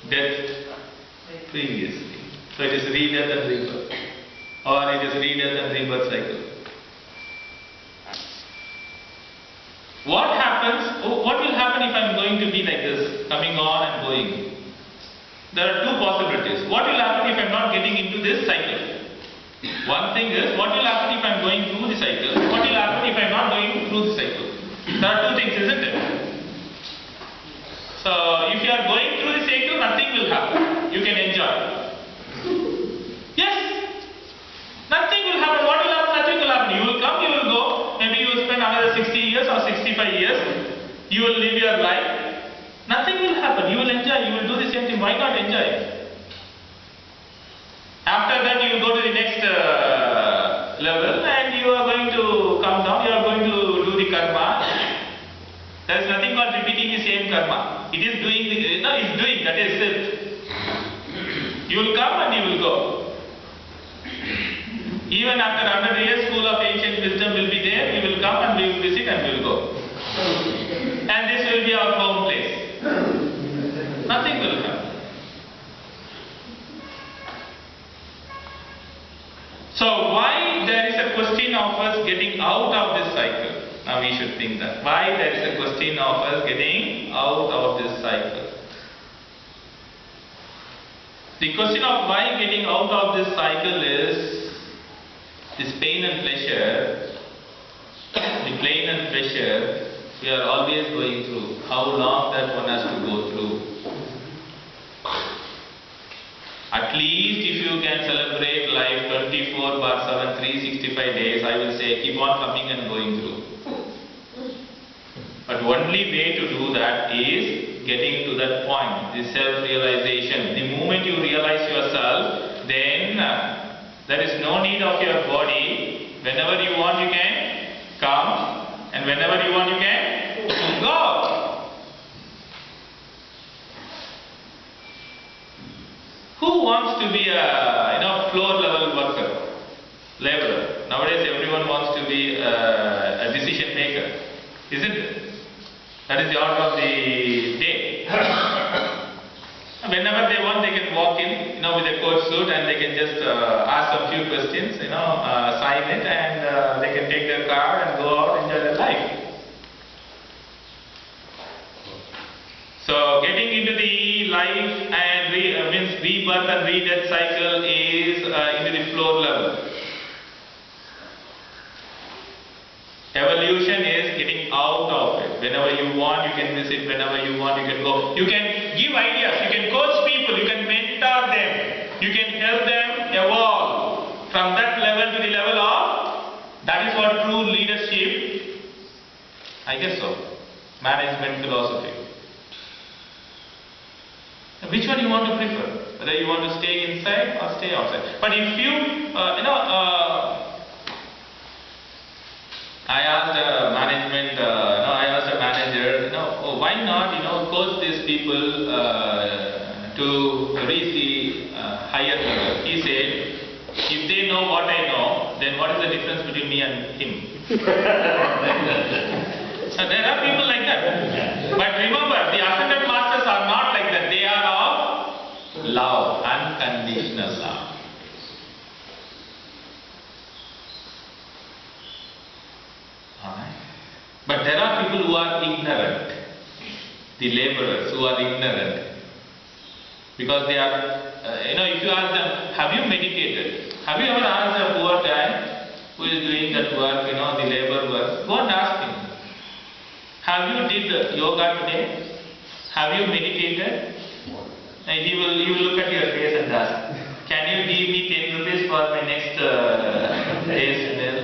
death previously. So it is re-death and rebirth. Or it is re-death and rebirth cycle. What happens, what will happen if I am going to be like this, coming on and going? There are two possibilities. What will happen if I am not getting into this cycle? One thing is, what will happen if I am going through the cycle? What will happen if I am not going through the cycle? There are two things, isn't it? So, if you are going through the cycle, nothing will happen. You can enjoy. Yes. Nothing will happen. What will happen? Nothing will happen. You will come, you will go. Maybe you will spend another 60 years or 65 years. You will live your life. Nothing will happen. You will enjoy. You will do the same thing. Why not enjoy? After that, you will go to the next level and you are going to come down. You are going to do the karma. There is nothing called repeating the same karma. It is doing, it's doing, that is it. You will come and you will go. Even after 100 years, school of ancient wisdom will be there. We will come and we will visit and we will go. And this will be our home place. Nothing will happen. So why there is a question of us getting out of this cycle? Now we should think that. Why there is a question of us getting out of this cycle? The question of why getting out of this cycle is this pain and pleasure. The pain and pleasure we are always going through. How long that one has to go through? At least if you can celebrate life 24/7, 365 days, I will say keep on coming and going through. But only way to do that is getting to that point, the self-realization. The moment you realize yourself, then there is no need of your body. Whenever you want, you can come, and whenever you want, you can go. Who wants to be a floor level worker, laborer? Nowadays, everyone wants to be a decision maker, isn't it? That is the order of the day. Whenever they want, they can walk in, with a coat suit, and they can just ask a few questions, sign it, and they can take their card and go out and enjoy their life. So, getting into the life and means rebirth and re-death cycle is into the floor level. Evolution is getting out of it. Whenever you want, you can visit. Whenever you want, you can go. You can give ideas. You can coach people. You can mentor them. You can help them evolve from that level to the level of. That is what true leadership. I guess so. Management philosophy. Which one you want to prefer? Whether you want to stay inside or stay outside. But if you, I asked management, I asked a manager, why not, coach these people to reach the higher level? He said, if they know what I know, then what is the difference between me and him? So there are people like that. But remember, the ascended masters are not like that. They are of love, unconditional love. But there are people who are ignorant, the laborers who are ignorant, because they are, if you ask them, have you meditated? Have you ever asked a poor guy who is doing that work, the labor work, go and ask him, have you did yoga today? Have you meditated? And he will look at your face and ask, can you give me 10 rupees for my next day's meal?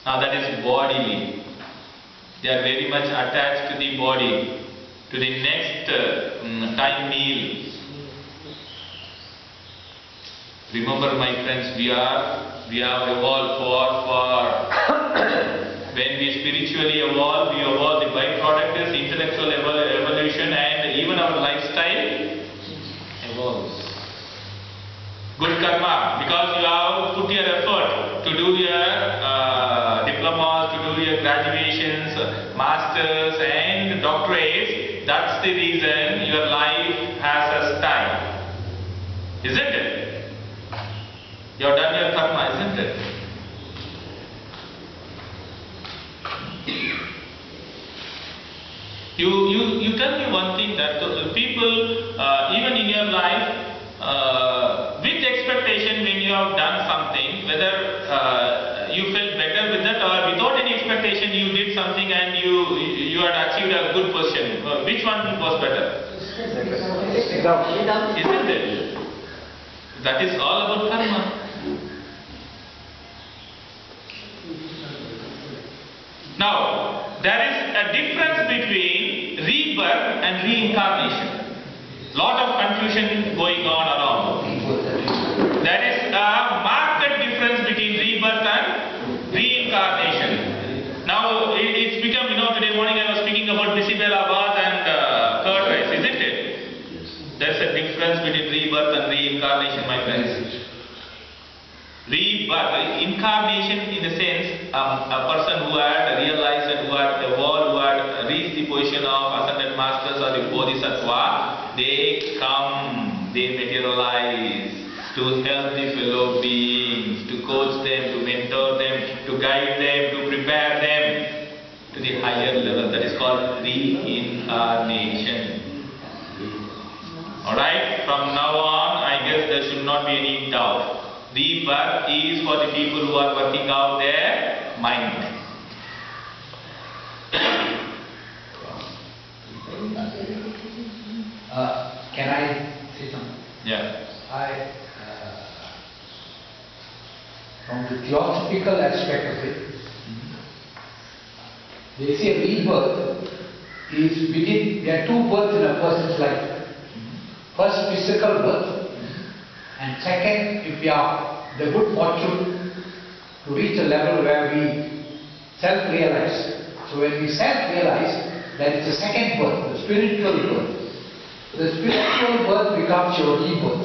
Now that is bodily. They are very much attached to the body, to the next time meal. Remember, my friends, we have evolved for when we spiritually evolve, we evolve. The byproduct is intellectual evolution, and even our lifestyle evolves. Good karma, because you have put your effort to do your diplomas, to do your graduations, masters and doctorates, that's the reason your life has a style. Isn't it? You have done your karma, isn't it? You tell me one thing, that people, even in your life, with expectation, when you have done something, whether you felt better with that, or without any expectation you did something and you had achieved a good position, which one was better? Isn't it? That is all about karma. Now, there is a difference between rebirth and reincarnation. Lot of confusion going on around. There is a marked difference between rebirth and reincarnation. Now, it's become, today morning I was speaking about Bisibela Bath and curd rice, isn't it? There's a difference between rebirth and reincarnation, my friends. Rebirth, incarnation in the sense, a person who had realized and who had evolved, who had reached the position of ascended masters or the bodhisattva, they come, they materialize to help the fellow beings, to coach them, to mentor them, to guide them, to prepare them to the higher level. That is called reincarnation. Alright, from now on, I guess there should not be any doubt. Rebirth is for the people who are working out their mind. Can I say something? Yeah. From the theosophical aspect of it, they say rebirth is there are two births in a person's life. First, physical birth. And second, if we have the good fortune to reach a level where we self-realize. So when we self-realize, there is a second birth, the spiritual birth. The spiritual birth becomes your rebirth,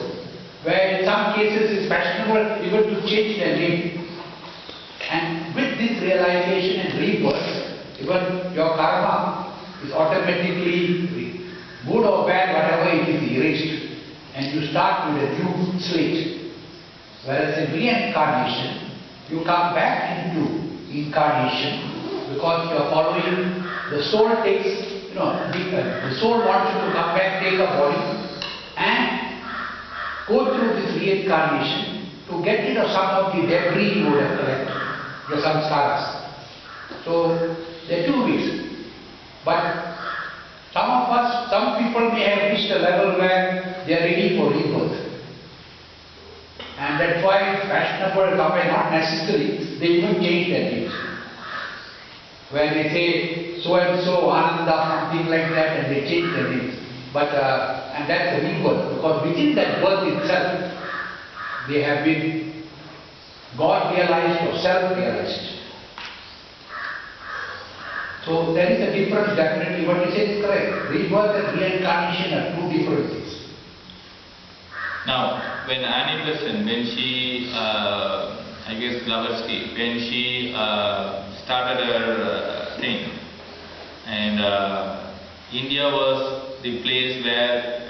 where in some cases it's fashionable even to change their name. And with this realization and rebirth, even your karma is automatically, good or bad, whatever it is, erased. And you start with a new slate. Whereas in reincarnation, you come back into incarnation because you are following, the soul takes, the soul wants you to come back, take a body and go through this reincarnation to get rid of some of the debris you would have collected, the samskaras. So there are two ways. But some people may have reached a level where they are ready for rebirth. And that's why it's fashionable, not necessary, they even change their names. Where they say so and so, Ananda, something like that, and they change their names. But, and that's a rebirth, because within that birth itself, they have been God realized or self-realized. So there is a difference, definitely. What you said is correct. Rebirth and reincarnation are two different things. Now, when Annie Besant, when she, I guess Blavatsky, when she started her thing, and India was the place where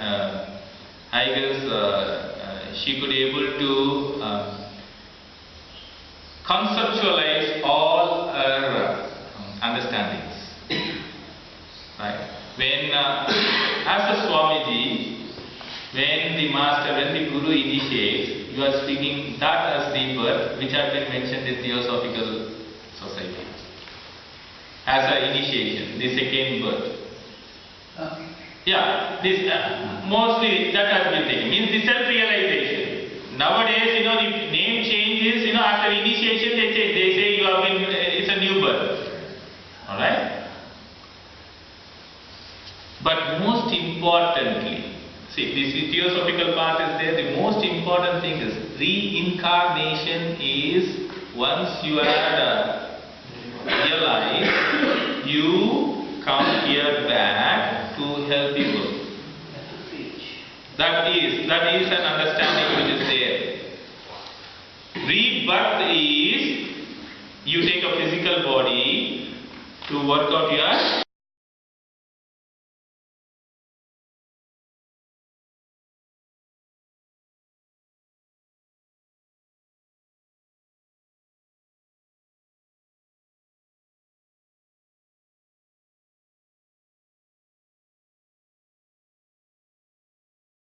I guess she could able to conceptualize all her understandings. Right? When, as a Swamiji, when the master, when the guru initiates, you are speaking that as rebirth, which have been mentioned in Theosophical Society. As an initiation, the second birth. Yeah, this mostly that has been taken. Means the self-realization. Nowadays, the name change is, after initiation they say you have been, it's a new birth. Alright? But most importantly, see, this theosophical part is there. The most important thing is reincarnation is once you are realized, you come here back to help people. That is an understanding which is there. Rebirth is you take a physical body to work out your